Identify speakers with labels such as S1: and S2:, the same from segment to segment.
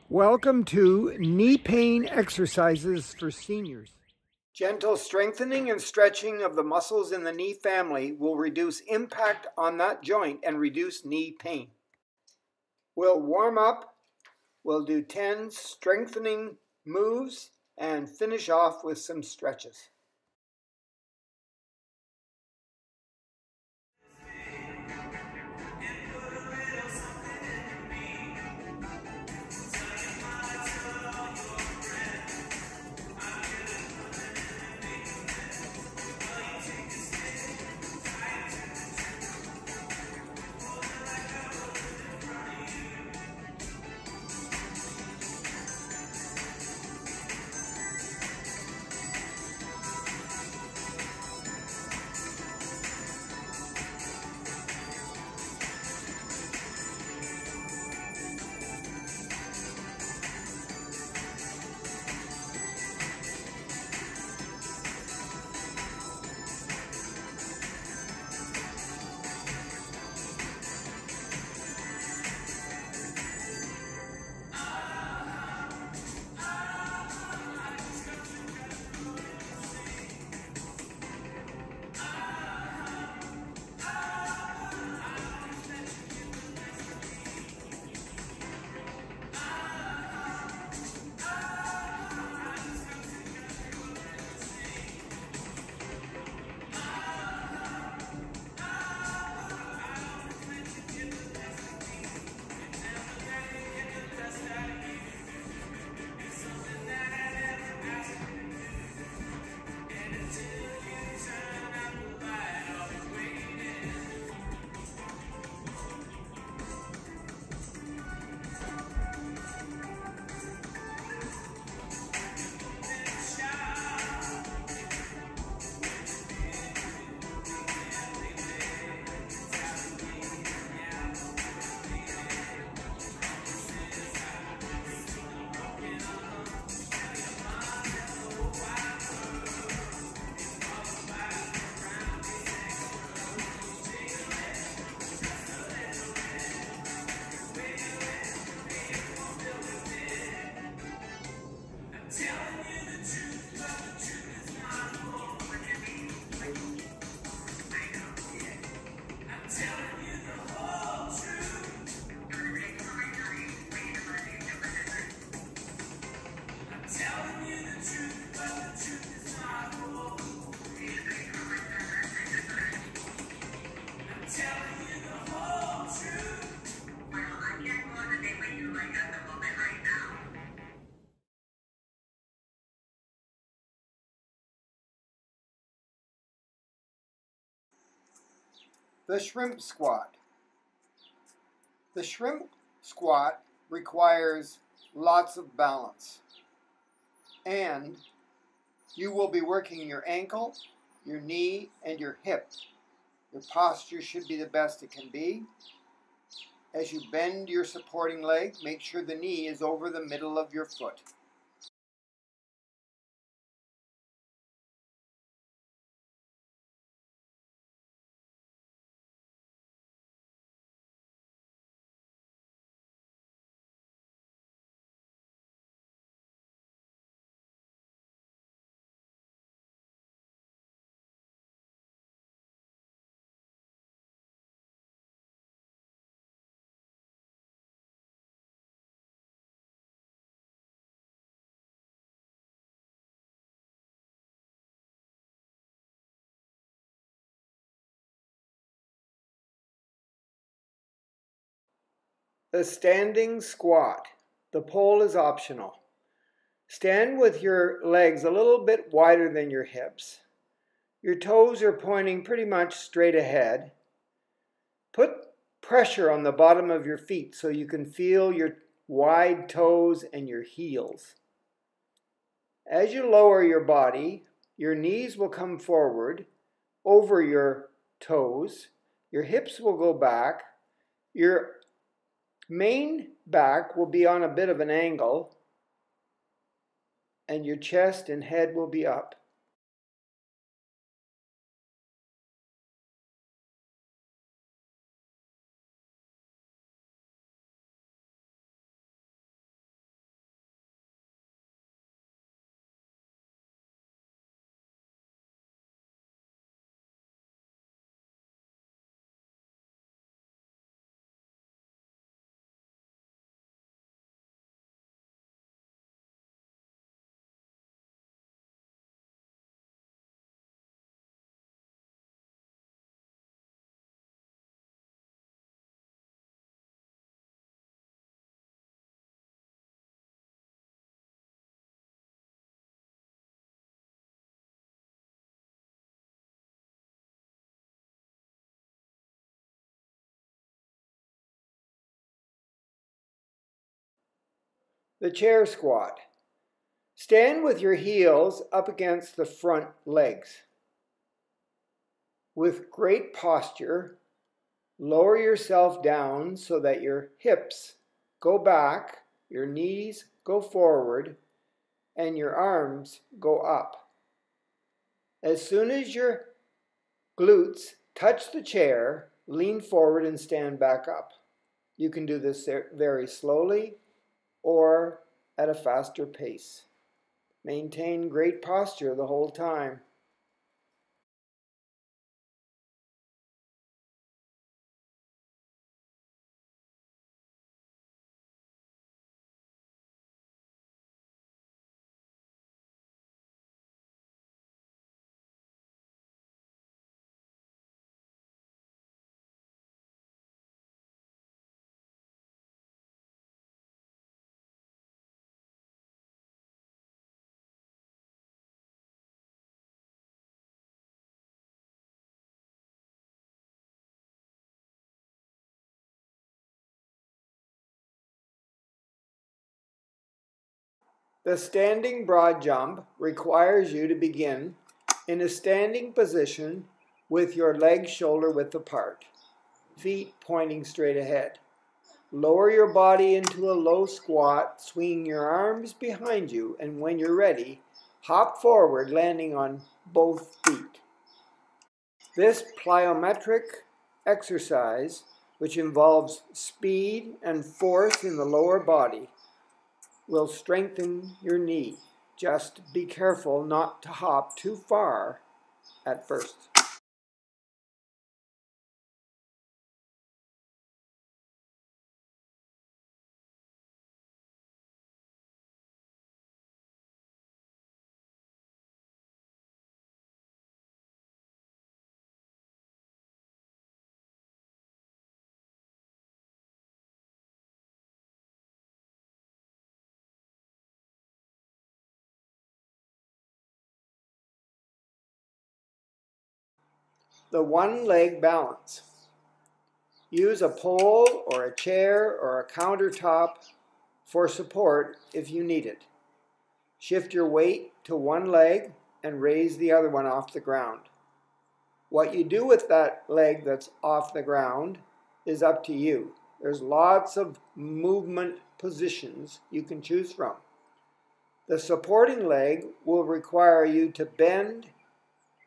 S1: Welcome to knee pain exercises for seniors. Gentle strengthening and stretching of the muscles in the knee family will reduce impact on that joint and reduce knee pain. We'll warm up, we'll do 10 strengthening moves and finish off with some stretches. The shrimp squat. The shrimp squat requires lots of balance, and you will be working your ankle, your knee, and your hip. Your posture should be the best it can be. As you bend your supporting leg, make sure the knee is over the middle of your foot. The standing squat. The pole is optional. Stand with your legs a little bit wider than your hips. Your toes are pointing pretty much straight ahead. Put pressure on the bottom of your feet so you can feel your wide toes and your heels. As you lower your body, your knees will come forward over your toes. Your hips will go back. Your main back will be on a bit of an angle, and your chest and head will be up. The chair squat. Stand with your heels up against the front legs. With great posture, lower yourself down so that your hips go back, your knees go forward, and your arms go up. As soon as your glutes touch the chair, lean forward and stand back up. You can do this very slowly or at a faster pace. Maintain great posture the whole time. The standing broad jump requires you to begin in a standing position with your legs shoulder width apart, feet pointing straight ahead. Lower your body into a low squat, swinging your arms behind you, and when you're ready, hop forward, landing on both feet. This plyometric exercise, which involves speed and force in the lower body, will strengthen your knee. Just be careful not to hop too far at first. The one-leg balance. Use a pole or a chair or a countertop for support if you need it. Shift your weight to one leg and raise the other one off the ground. What you do with that leg that's off the ground is up to you. There's lots of movement positions you can choose from. The supporting leg will require you to bend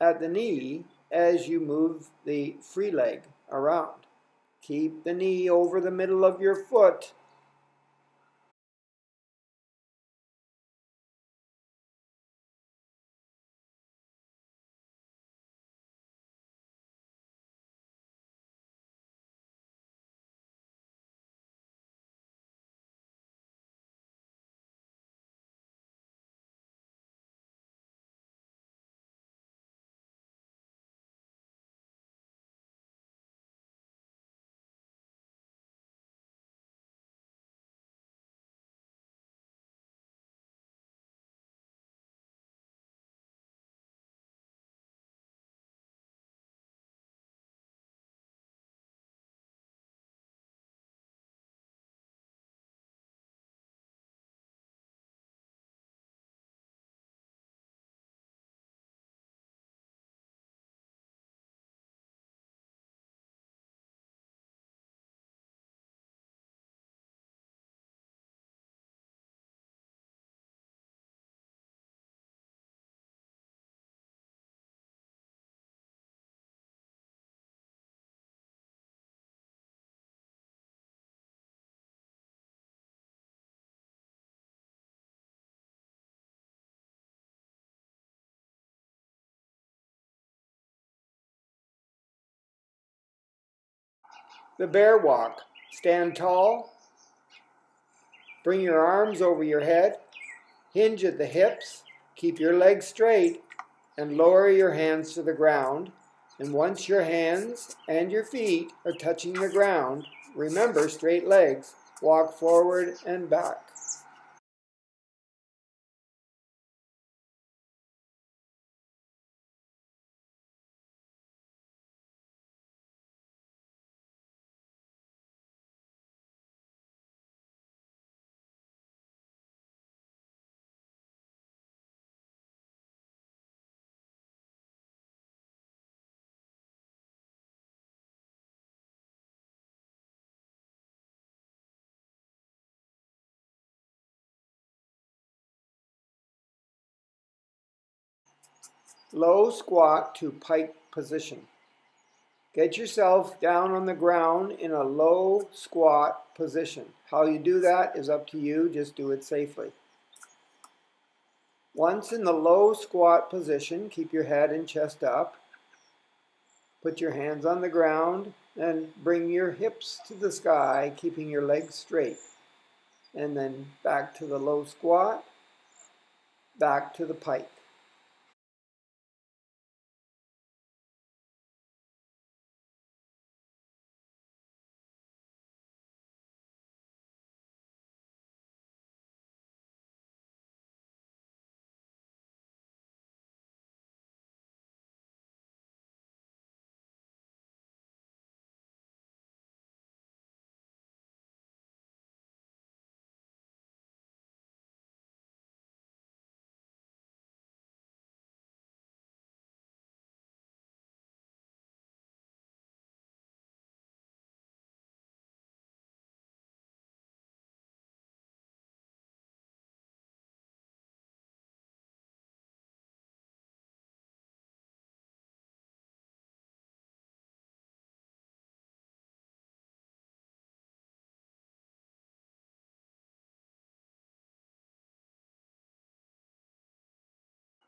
S1: at the knee as you move the free leg around. Keep the knee over the middle of your foot. The bear walk. Stand tall. Bring your arms over your head. Hinge at the hips. Keep your legs straight and lower your hands to the ground. And once your hands and your feet are touching the ground, remember straight legs. Walk forward and back. low squat to pike position. Get yourself down on the ground in a low squat position. How you do that is up to you, just do it safely. Once in the low squat position, keep your head and chest up. Put your hands on the ground and bring your hips to the sky, keeping your legs straight. And then back to the low squat, back to the pike.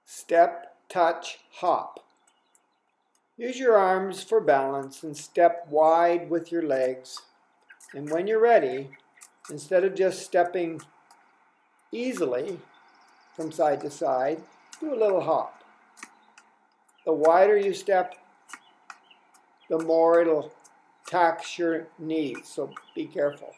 S1: Step, touch, hop. Use your arms for balance and step wide with your legs. And when you're ready, instead of just stepping easily from side to side, do a little hop. The wider you step, the more it'll tax your knees, so be careful.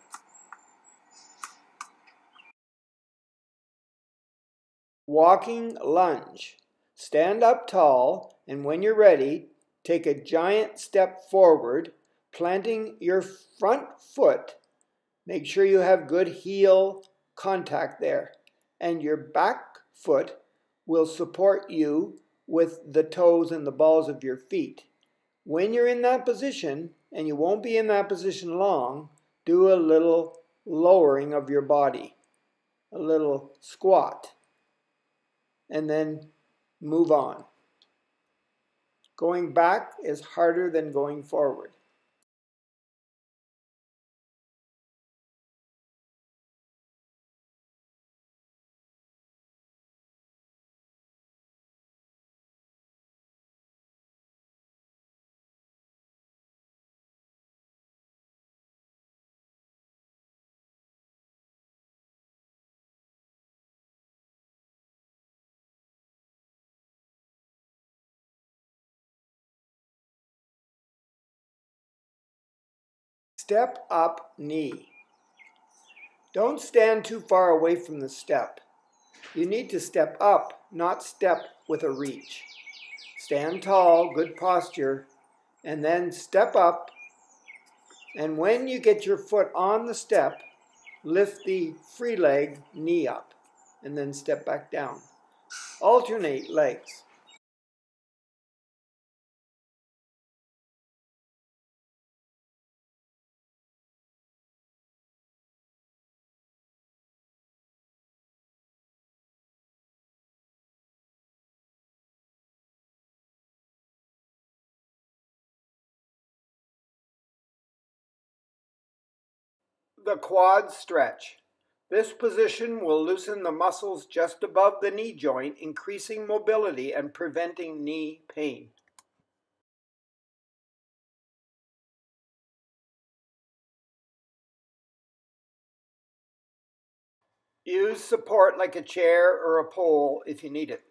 S1: Walking lunge. Stand up tall, and when you're ready, take a giant step forward, planting your front foot. Make sure you have good heel contact there, and your back foot will support you with the toes and the balls of your feet. When you're in that position, and you won't be in that position long, do a little lowering of your body, a little squat, and then move on. Going back is harder than going forward. Step up knee. Don't stand too far away from the step. You need to step up, not step with a reach. Stand tall, good posture, and then step up. And when you get your foot on the step, lift the free leg knee up, and then step back down. Alternate legs. The quad stretch. This position will loosen the muscles just above the knee joint, increasing mobility and preventing knee pain. Use support like a chair or a pole if you need it.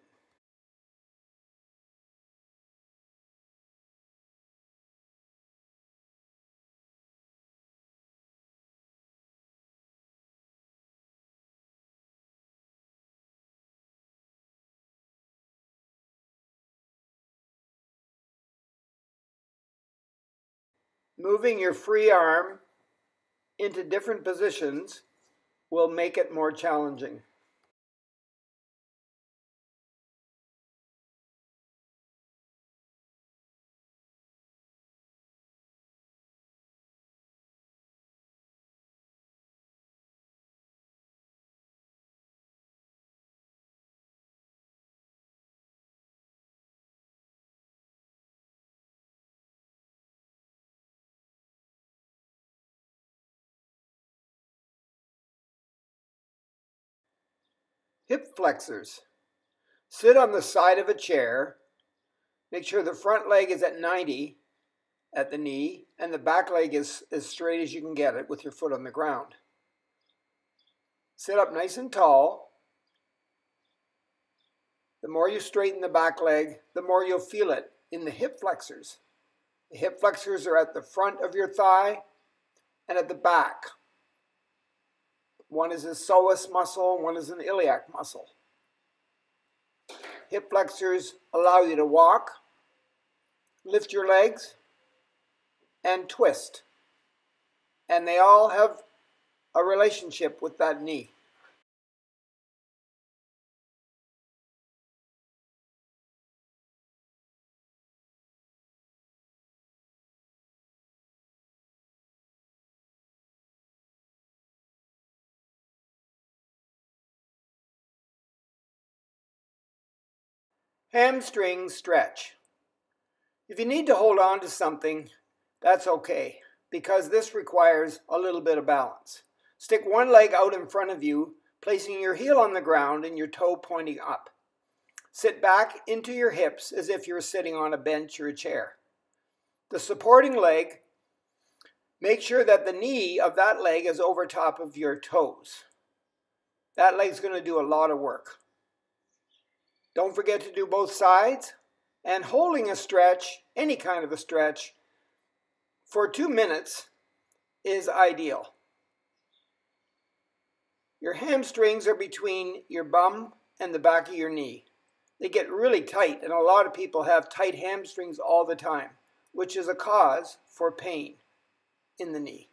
S1: Moving your free arm into different positions will make it more challenging. Hip flexors. Sit on the side of a chair. Make sure the front leg is at 90 at the knee and the back leg is as straight as you can get it with your foot on the ground. Sit up nice and tall. The more you straighten the back leg, the more you'll feel it in the hip flexors. The hip flexors are at the front of your thigh and at the back. One is a psoas muscle, one is an iliac muscle. Hip flexors allow you to walk, lift your legs, and twist. And they all have a relationship with that knee. Hamstring stretch. If you need to hold on to something, that's okay, because this requires a little bit of balance. Stick one leg out in front of you, placing your heel on the ground and your toe pointing up. Sit back into your hips as if you're sitting on a bench or a chair. The supporting leg, make sure that the knee of that leg is over top of your toes. That leg's going to do a lot of work. Don't forget to do both sides, and holding a stretch, any kind of a stretch, for 2 minutes is ideal. Your hamstrings are between your bum and the back of your knee. They get really tight, and a lot of people have tight hamstrings all the time, which is a cause for pain in the knee.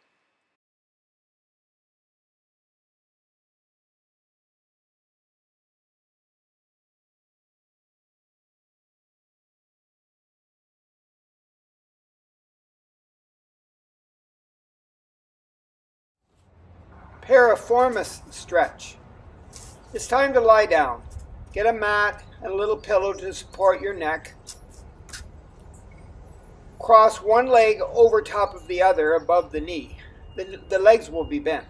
S1: Piriformis stretch. It's time to lie down. Get a mat and a little pillow to support your neck. Cross one leg over top of the other above the knee. The legs will be bent.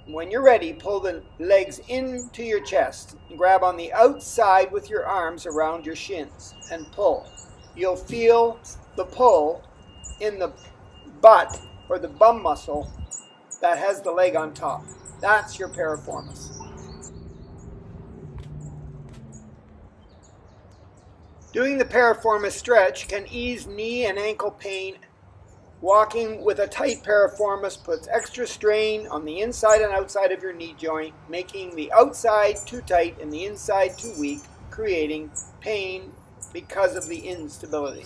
S1: When you're ready, pull the legs into your chest and grab on the outside with your arms around your shins and pull. You'll feel the pull in the butt or the bum muscle that has the leg on top. That's your piriformis. Doing the piriformis stretch can ease knee and ankle pain. Walking with a tight piriformis puts extra strain on the inside and outside of your knee joint, making the outside too tight and the inside too weak, creating pain because of the instability.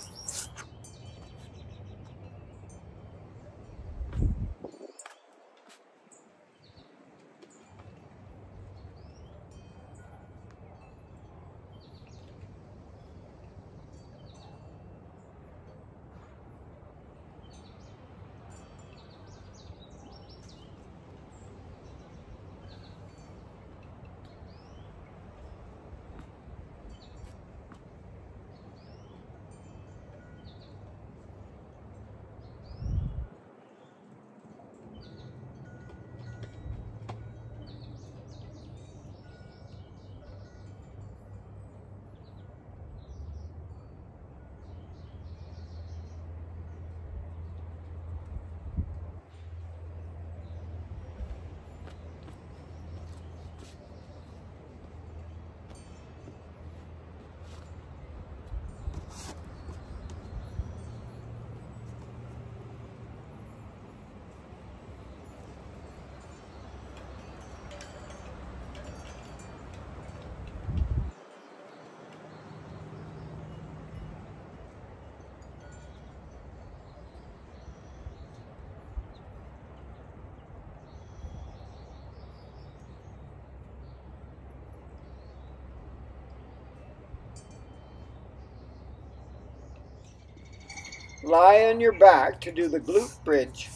S1: Lie on your back to do the glute bridge.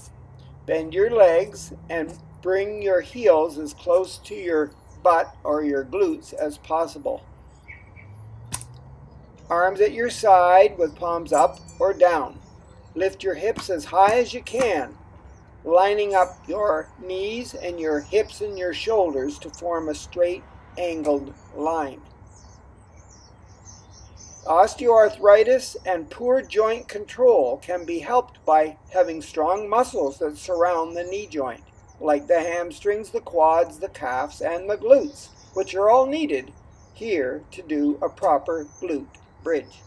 S1: Bend your legs and bring your heels as close to your butt or your glutes as possible. Arms at your side with palms up or down. Lift your hips as high as you can, lining up your knees and your hips and your shoulders to form a straight angled line. Osteoarthritis and poor joint control can be helped by having strong muscles that surround the knee joint, like the hamstrings, the quads, the calves, and the glutes, which are all needed here to do a proper glute bridge.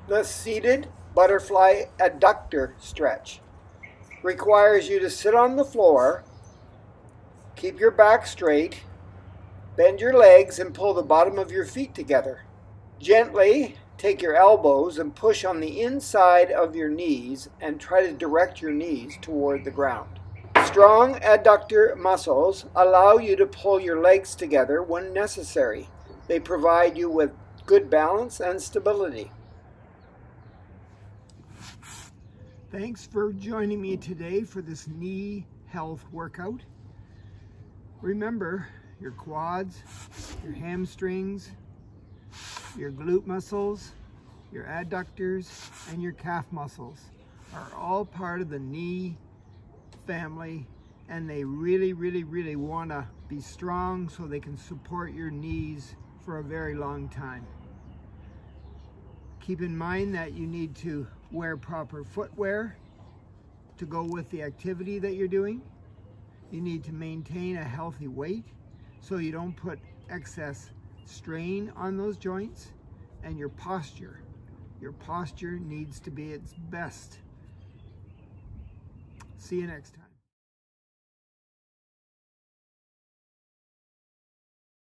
S1: The seated butterfly adductor stretch requires you to sit on the floor, keep your back straight, bend your legs and pull the bottom of your feet together. Gently take your elbows and push on the inside of your knees and try to direct your knees toward the ground. Strong adductor muscles allow you to pull your legs together when necessary. They provide you with good balance and stability. Thanks for joining me today for this knee health workout. Remember, your quads, your hamstrings, your glute muscles, your adductors, and your calf muscles are all part of the knee family, and they really want to be strong so they can support your knees for a very long time. Keep in mind that you need to wear proper footwear to go with the activity that you're doing. You need to maintain a healthy weight so you don't put excess strain on those joints. And your posture needs to be its best. See you next time.